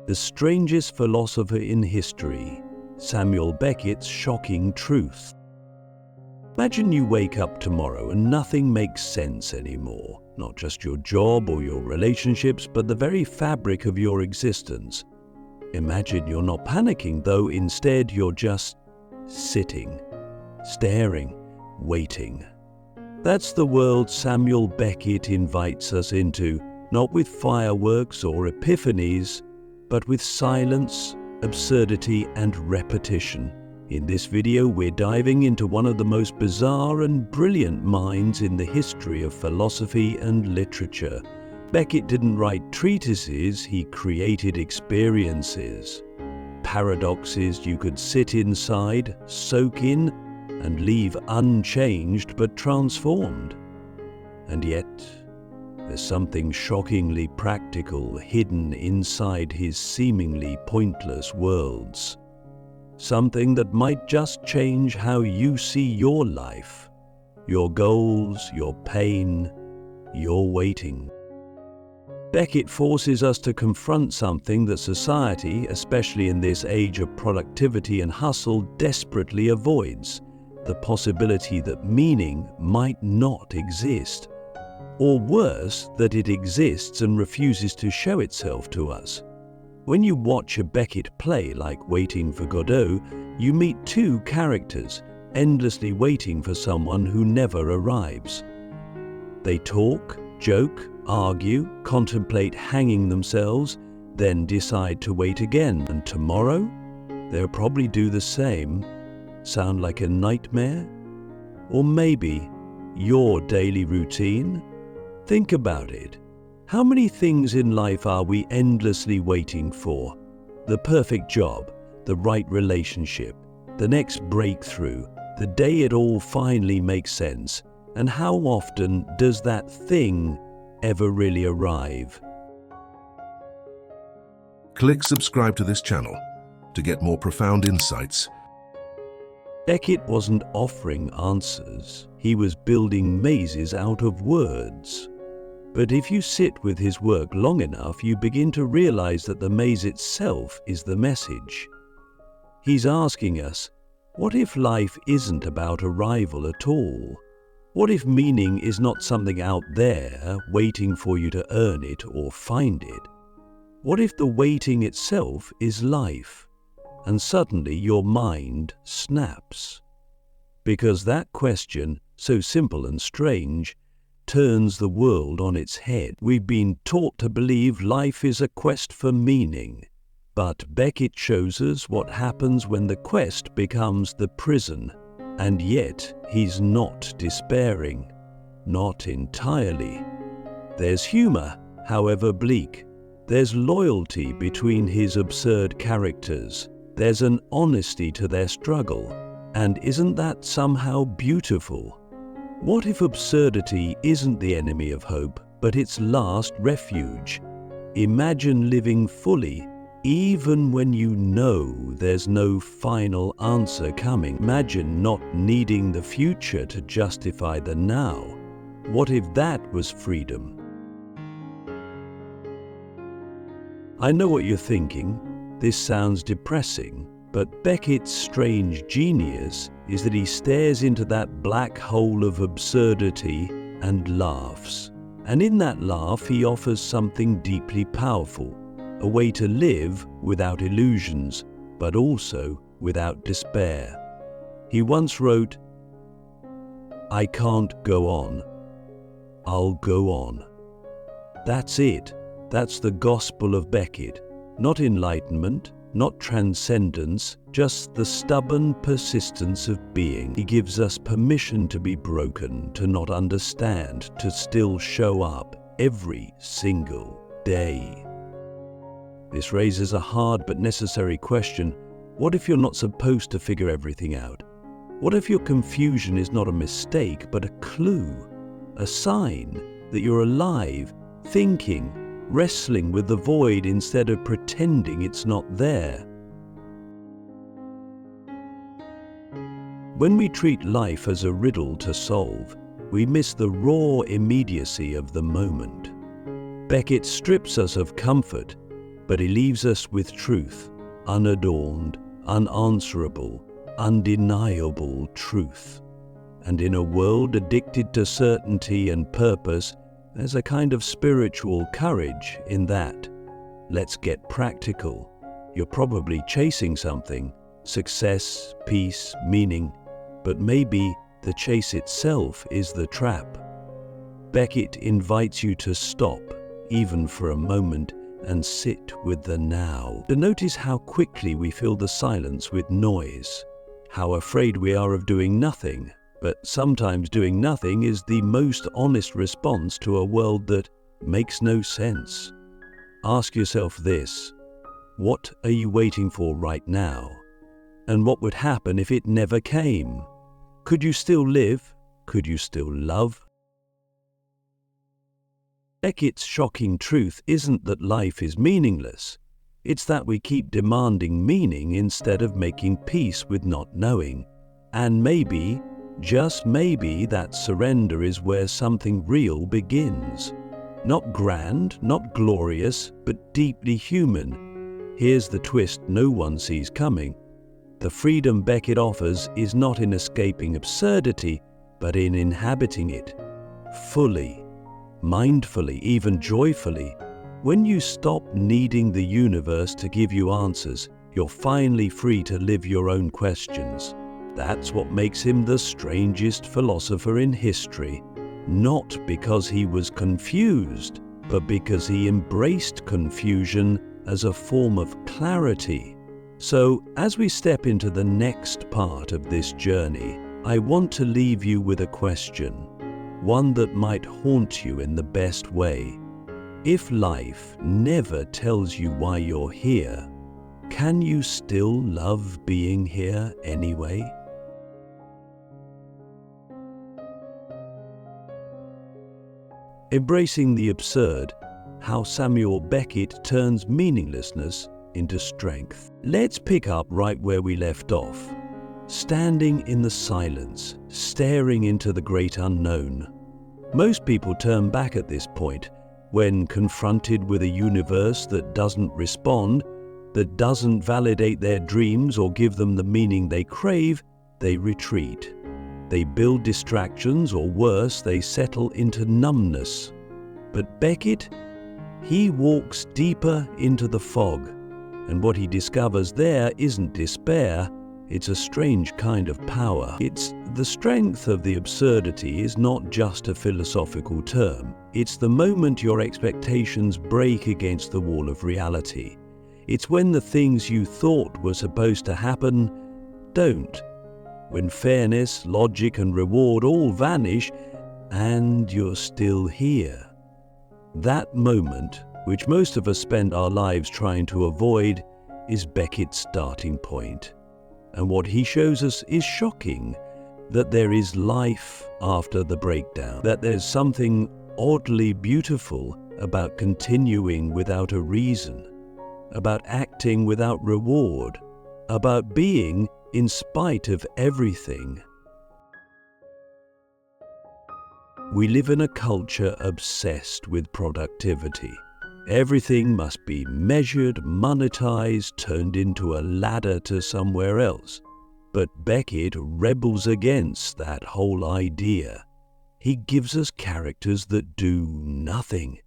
The strangest philosopher in history, Samuel Beckett's shocking truth. Imagine you wake up tomorrow and nothing makes sense anymore. Not just your job or your relationships, but the very fabric of your existence. Imagine you're not panicking, though instead you're just sitting, staring, waiting. That's the world Samuel Beckett invites us into, not with fireworks or epiphanies, but with silence, absurdity, and repetition. In this video, we're diving into one of the most bizarre and brilliant minds in the history of philosophy and literature. Beckett didn't write treatises, he created experiences. Paradoxes you could sit inside, soak in, and leave unchanged but transformed. And yet, there's something shockingly practical hidden inside his seemingly pointless worlds. Something that might just change how you see your life, your goals, your pain, your waiting. Beckett forces us to confront something that society, especially in this age of productivity and hustle, desperately avoids: the possibility that meaning might not exist. Or worse, that it exists and refuses to show itself to us. When you watch a Beckett play like Waiting for Godot, you meet two characters, endlessly waiting for someone who never arrives. They talk, joke, argue, contemplate hanging themselves, then decide to wait again, and tomorrow they'll probably do the same. Sound like a nightmare? Or maybe your daily routine? Think about it. How many things in life are we endlessly waiting for? The perfect job, the right relationship, the next breakthrough, the day it all finally makes sense. And how often does that thing ever really arrive? Click subscribe to this channel to get more profound insights. Beckett wasn't offering answers, he was building mazes out of words. But if you sit with his work long enough, you begin to realize that the maze itself is the message. He's asking us, what if life isn't about arrival at all? What if meaning is not something out there waiting for you to earn it or find it? What if the waiting itself is life? And suddenly your mind snaps. Because that question, so simple and strange, turns the world on its head. We've been taught to believe life is a quest for meaning. But Beckett shows us what happens when the quest becomes the prison. And yet, he's not despairing. Not entirely. There's humor, however bleak. There's loyalty between his absurd characters. There's an honesty to their struggle. And isn't that somehow beautiful? What if absurdity isn't the enemy of hope, but its last refuge? Imagine living fully, even when you know there's no final answer coming. Imagine not needing the future to justify the now. What if that was freedom? I know what you're thinking. This sounds depressing, but Beckett's strange genius is that he stares into that black hole of absurdity and laughs. And in that laugh, he offers something deeply powerful, a way to live without illusions, but also without despair. He once wrote, "I can't go on. I'll go on." That's it. That's the gospel of Beckett. Not enlightenment, not transcendence, just the stubborn persistence of being. He gives us permission to be broken, to not understand, to still show up every single day. This raises a hard but necessary question. What if you're not supposed to figure everything out? What if your confusion is not a mistake, but a clue, a sign that you're alive, thinking, wrestling with the void instead of pretending it's not there? When we treat life as a riddle to solve, we miss the raw immediacy of the moment. Beckett strips us of comfort. but he leaves us with truth, unadorned, unanswerable, undeniable truth. And in a world addicted to certainty and purpose, there's a kind of spiritual courage in that. Let's get practical. You're probably chasing something, success, peace, meaning, but maybe the chase itself is the trap. Beckett invites you to stop, even for a moment, and sit with the now. To notice how quickly we fill the silence with noise, how afraid we are of doing nothing, but sometimes doing nothing is the most honest response to a world that makes no sense. Ask yourself this: what are you waiting for right now? And what would happen if it never came? Could you still live? Could you still love? Beckett's shocking truth isn't that life is meaningless. It's that we keep demanding meaning instead of making peace with not knowing. And maybe, just maybe, that surrender is where something real begins. Not grand, not glorious, but deeply human. Here's the twist no one sees coming. The freedom Beckett offers is not in escaping absurdity, but in inhabiting it fully, mindfully, even joyfully. When you stop needing the universe to give you answers, you're finally free to live your own questions. That's what makes him the strangest philosopher in history. Not because he was confused, but because he embraced confusion as a form of clarity. So, as we step into the next part of this journey, I want to leave you with a question, one that might haunt you in the best way. If life never tells you why you're here, can you still love being here anyway? Embracing the absurd, how Samuel Beckett turns meaninglessness into strength. Let's pick up right where we left off. Standing in the silence, staring into the great unknown. Most people turn back at this point. When confronted with a universe that doesn't respond, that doesn't validate their dreams or give them the meaning they crave, they retreat. They build distractions, or worse, they settle into numbness. But Beckett, he walks deeper into the fog, and what he discovers there isn't despair, it's a strange kind of power. It's the strength of the absurdity is not just a philosophical term. It's the moment your expectations break against the wall of reality. It's when the things you thought were supposed to happen don't. When fairness, logic, and reward all vanish, and you're still here. That moment, which most of us spend our lives trying to avoid, is Beckett's starting point. And what he shows us is shocking, that there is life after the breakdown, that there's something oddly beautiful about continuing without a reason, about acting without reward, about being in spite of everything. We live in a culture obsessed with productivity. Everything must be measured, monetized, turned into a ladder to somewhere else. But Beckett rebels against that whole idea. He gives us characters that do nothing,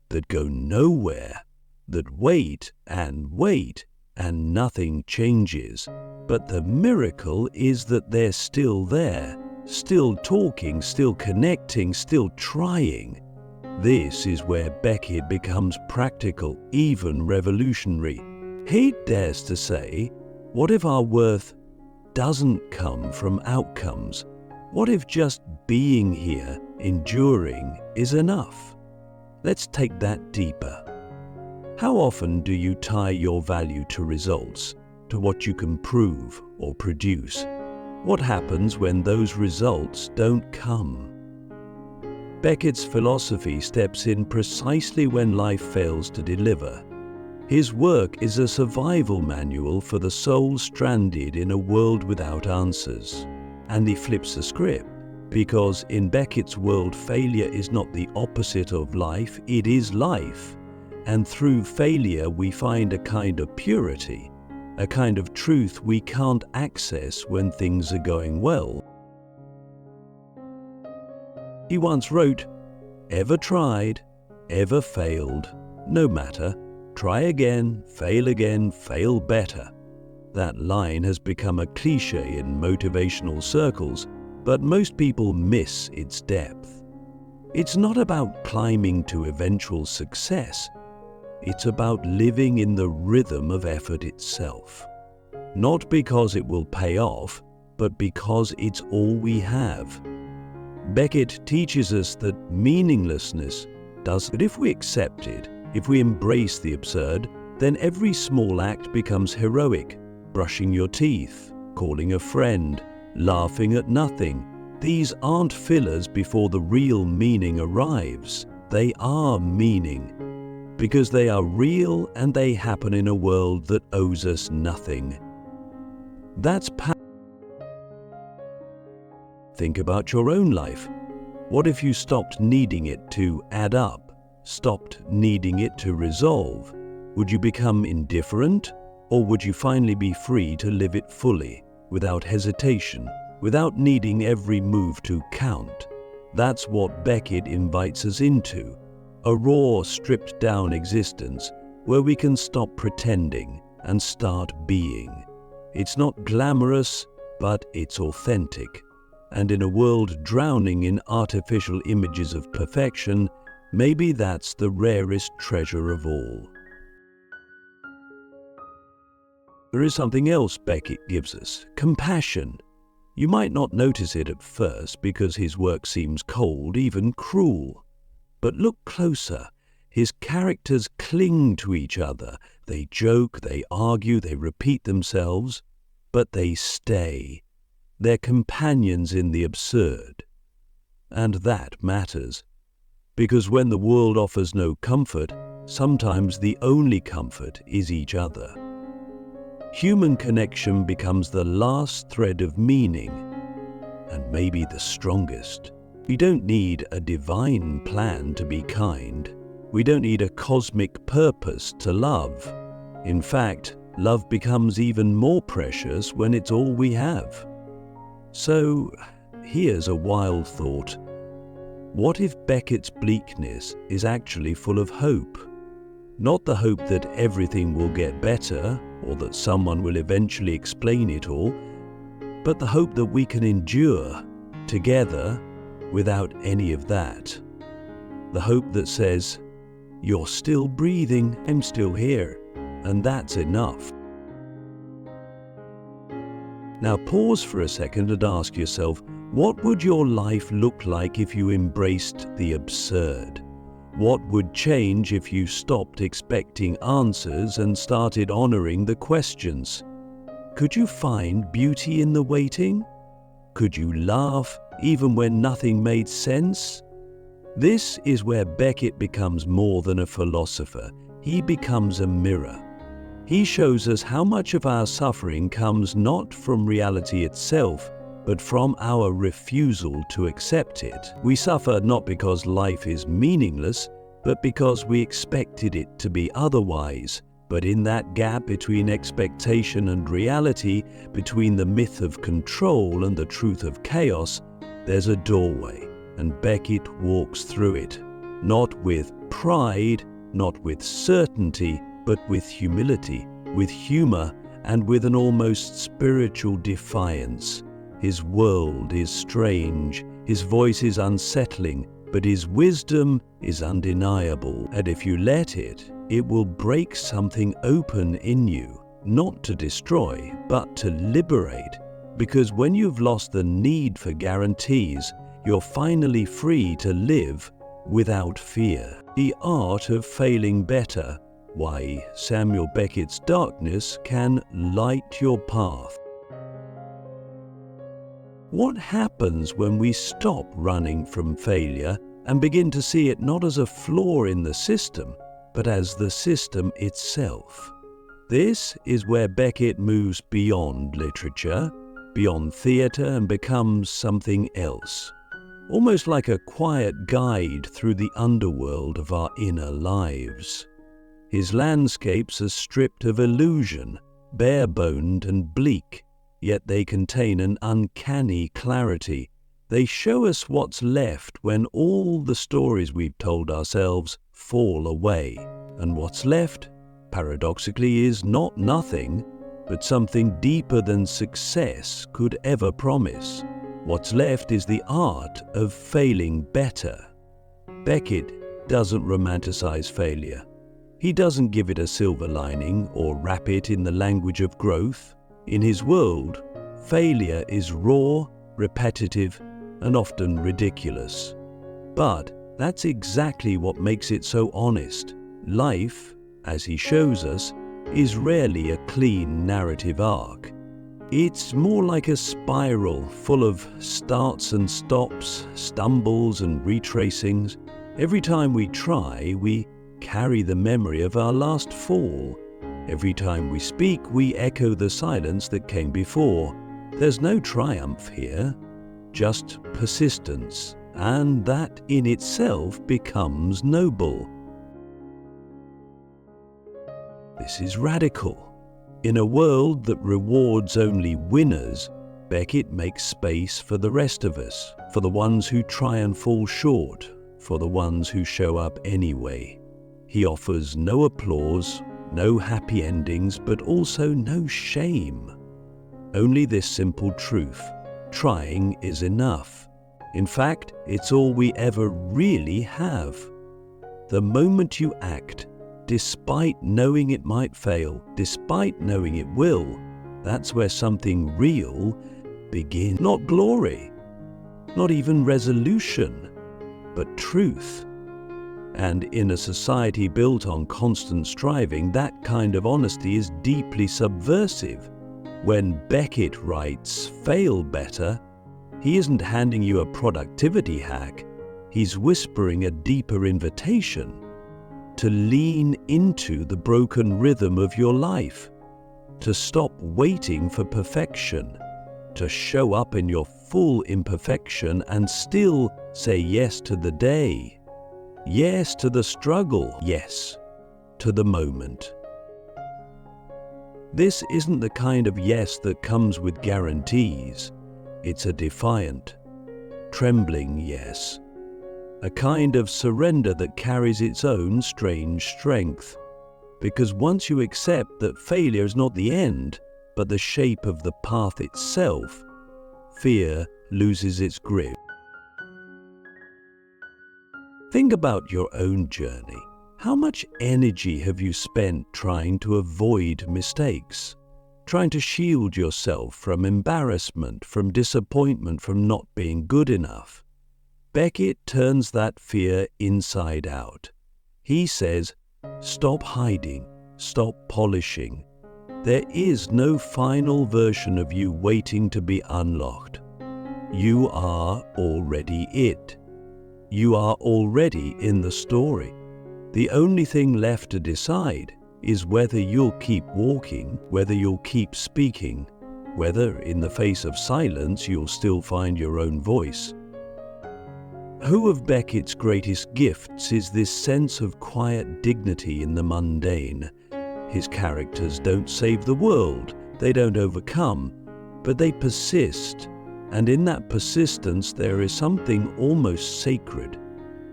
that go nowhere, that wait, and nothing changes. But the miracle is that they're still there, still talking, still connecting, still trying. This is where Beckett becomes practical, even revolutionary. He dares to say, what if our worth doesn't come from outcomes? What if just being here, enduring, is enough? Let's take that deeper. How often do you tie your value to results, to what you can prove or produce? What happens when those results don't come? Beckett's philosophy steps in precisely when life fails to deliver. His work is a survival manual for the soul stranded in a world without answers. And he flips the script, because in Beckett's world, failure is not the opposite of life, it is life. And through failure, we find a kind of purity, a kind of truth we can't access when things are going well. He once wrote, "Ever tried, ever failed, no matter, try again, fail better." That line has become a cliché in motivational circles, but most people miss its depth. It's not about climbing to eventual success. It's about living in the rhythm of effort itself. Not because it will pay off, but because it's all we have. Beckett teaches us that meaninglessness does, but if we accept it, if we embrace the absurd, then every small act becomes heroic. Brushing your teeth, calling a friend, laughing at nothing. These aren't fillers before the real meaning arrives. They are meaning, because they are real and they happen in a world that owes us nothing. That's power. Think about your own life. What if you stopped needing it to add up, stopped needing it to resolve? Would you become indifferent, or would you finally be free to live it fully, without hesitation, without needing every move to count? That's what Beckett invites us into, a raw, stripped-down existence where we can stop pretending and start being. It's not glamorous, but it's authentic. And in a world drowning in artificial images of perfection, maybe that's the rarest treasure of all. There is something else Beckett gives us: compassion. You might not notice it at first because his work seems cold, even cruel. But look closer. His characters cling to each other. They joke, they argue, they repeat themselves, but they stay. They're companions in the absurd. And that matters. Because when the world offers no comfort, sometimes the only comfort is each other. Human connection becomes the last thread of meaning, and maybe the strongest. We don't need a divine plan to be kind. We don't need a cosmic purpose to love. In fact, love becomes even more precious when it's all we have. So, here's a wild thought. What if Beckett's bleakness is actually full of hope? Not the hope that everything will get better, or that someone will eventually explain it all, but the hope that we can endure together without any of that. The hope that says, "You're still breathing, I'm still here," and that's enough. Now pause for a second and ask yourself, what would your life look like if you embraced the absurd? What would change if you stopped expecting answers and started honoring the questions? Could you find beauty in the waiting? Could you laugh even when nothing made sense? This is where Beckett becomes more than a philosopher. He becomes a mirror. He shows us how much of our suffering comes not from reality itself, but from our refusal to accept it. We suffer not because life is meaningless, but because we expected it to be otherwise. But in that gap between expectation and reality, between the myth of control and the truth of chaos, there's a doorway, and Beckett walks through it, not with pride, not with certainty, but with humility, with humor, and with an almost spiritual defiance. His world is strange, his voice is unsettling, but his wisdom is undeniable, and if you let it, it will break something open in you, not to destroy, but to liberate. Because when you've lost the need for guarantees, you're finally free to live without fear. The art of failing better. Why Samuel Beckett's darkness can light your path. What happens when we stop running from failure and begin to see it not as a flaw in the system, but as the system itself? This is where Beckett moves beyond literature, beyond theatre, and becomes something else. Almost like a quiet guide through the underworld of our inner lives. His landscapes are stripped of illusion, bare-boned and bleak, yet they contain an uncanny clarity. They show us what's left when all the stories we've told ourselves fall away. And what's left, paradoxically, is not nothing, but something deeper than success could ever promise. What's left is the art of failing better. Beckett doesn't romanticize failure. He doesn't give it a silver lining or wrap it in the language of growth. In his world, failure is raw, repetitive, and often ridiculous. But that's exactly what makes it so honest. Life, as he shows us, is rarely a clean narrative arc. It's more like a spiral full of starts and stops, stumbles and retracings. Every time we try, we carry the memory of our last fall. Every time we speak, we echo the silence that came before. There's no triumph here, just persistence, and that in itself becomes noble. This is radical. In a world that rewards only winners, Beckett makes space for the rest of us, for the ones who try and fall short, for the ones who show up anyway. He offers no applause, no happy endings, but also no shame. Only this simple truth: trying is enough. In fact, it's all we ever really have. The moment you act, despite knowing it might fail, despite knowing it will, that's where something real begins. Not glory, not even resolution, but truth. And in a society built on constant striving, that kind of honesty is deeply subversive. When Beckett writes, "Fail better," he isn't handing you a productivity hack. He's whispering a deeper invitation to lean into the broken rhythm of your life, to stop waiting for perfection, to show up in your full imperfection and still say yes to the day, yes to the struggle, yes to the moment. This isn't the kind of yes that comes with guarantees. It's a defiant, trembling yes. A kind of surrender that carries its own strange strength. Because once you accept that failure is not the end, but the shape of the path itself, fear loses its grip. Think about your own journey. How much energy have you spent trying to avoid mistakes? Trying to shield yourself from embarrassment, from disappointment, from not being good enough? Beckett turns that fear inside out. He says, stop hiding, stop polishing. There is no final version of you waiting to be unlocked. You are already it. You are already in the story. The only thing left to decide is whether you'll keep walking, whether you'll keep speaking, whether in the face of silence you'll still find your own voice. Who of Beckett's greatest gifts is this sense of quiet dignity in the mundane? His characters don't save the world, they don't overcome, but they persist, and in that persistence there is something almost sacred,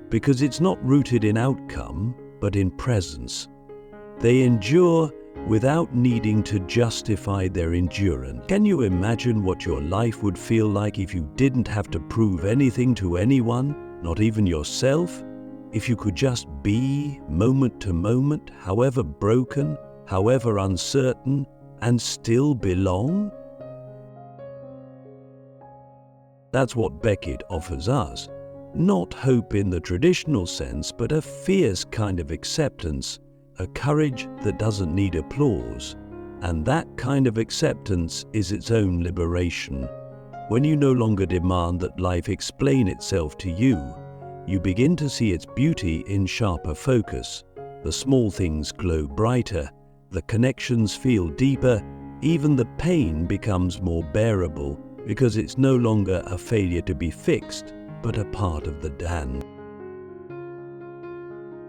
because it's not rooted in outcome, but in presence. They endure without needing to justify their endurance. Can you imagine what your life would feel like if you didn't have to prove anything to anyone, not even yourself? If you could just be, moment to moment, however broken, however uncertain, and still belong? That's what Beckett offers us. Not hope in the traditional sense, but a fierce kind of acceptance, a courage that doesn't need applause. And that kind of acceptance is its own liberation. When you no longer demand that life explain itself to you, you begin to see its beauty in sharper focus. The small things glow brighter, the connections feel deeper, even the pain becomes more bearable, because it's no longer a failure to be fixed, but a part of the dance.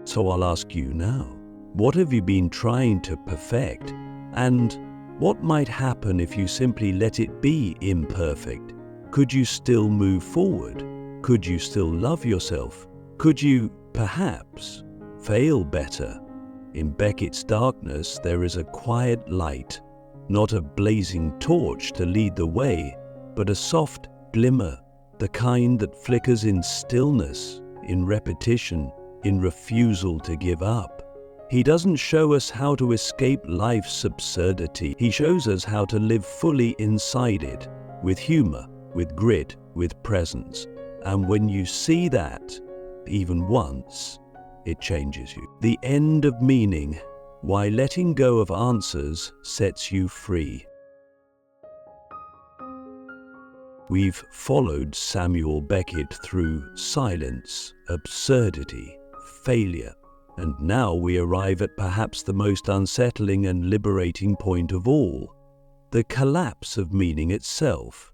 So I'll ask you now, What have you been trying to perfect? And what might happen if you simply let it be imperfect? Could you still move forward? Could you still love yourself? Could you, perhaps, fail better? In Beckett's darkness, there is a quiet light, not a blazing torch to lead the way, but a soft glimmer, the kind that flickers in stillness, in repetition, in refusal to give up. He doesn't show us how to escape life's absurdity. He shows us how to live fully inside it, with humor, with grit, with presence. And when you see that, even once, it changes you. The end of meaning, why letting go of answers sets you free. We've followed Samuel Beckett through silence, absurdity, failure, and now we arrive at perhaps the most unsettling and liberating point of all, the collapse of meaning itself.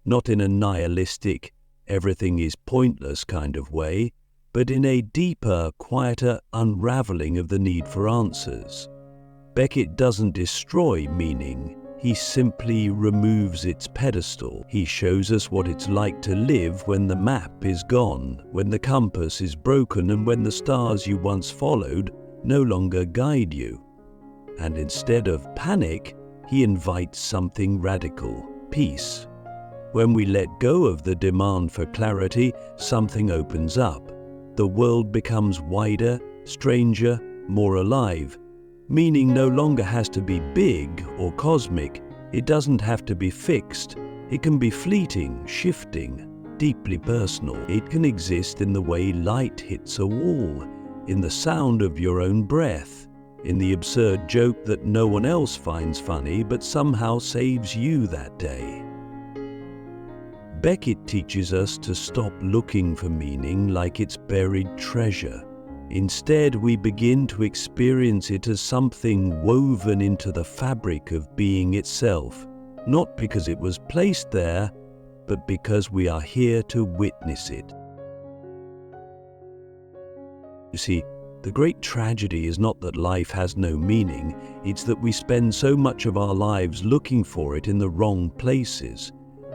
Not in a nihilistic, everything is pointless kind of way, but in a deeper, quieter unraveling of the need for answers. Beckett doesn't destroy meaning, he simply removes its pedestal. He shows us what it's like to live when the map is gone, when the compass is broken, and when the stars you once followed no longer guide you. And instead of panic, he invites something radical, peace. When we let go of the demand for clarity, something opens up. The world becomes wider, stranger, more alive. Meaning no longer has to be big or cosmic. It doesn't have to be fixed. It can be fleeting, shifting, deeply personal. It can exist in the way light hits a wall, in the sound of your own breath, in the absurd joke that no one else finds funny but somehow saves you that day. Beckett teaches us to stop looking for meaning like it's buried treasure. Instead, we begin to experience it as something woven into the fabric of being itself, not because it was placed there, but because we are here to witness it. You see, the great tragedy is not that life has no meaning, it's that we spend so much of our lives looking for it in the wrong places,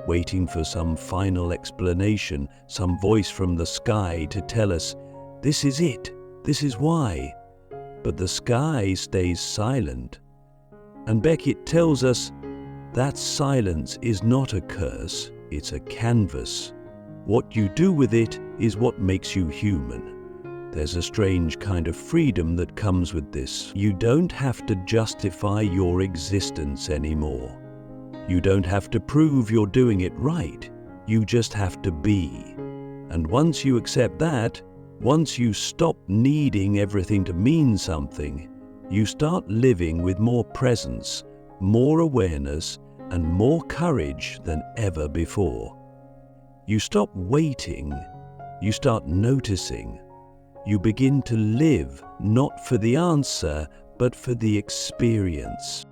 waiting for some final explanation, some voice from the sky to tell us, this is it, this is why. But the sky stays silent. And Beckett tells us that silence is not a curse, it's a canvas. What you do with it is what makes you human. There's a strange kind of freedom that comes with this. You don't have to justify your existence anymore. You don't have to prove you're doing it right. You just have to be. And once you accept that, once you stop needing everything to mean something, you start living with more presence, more awareness, and more courage than ever before. You stop waiting, you start noticing. You begin to live not for the answer, but for the experience.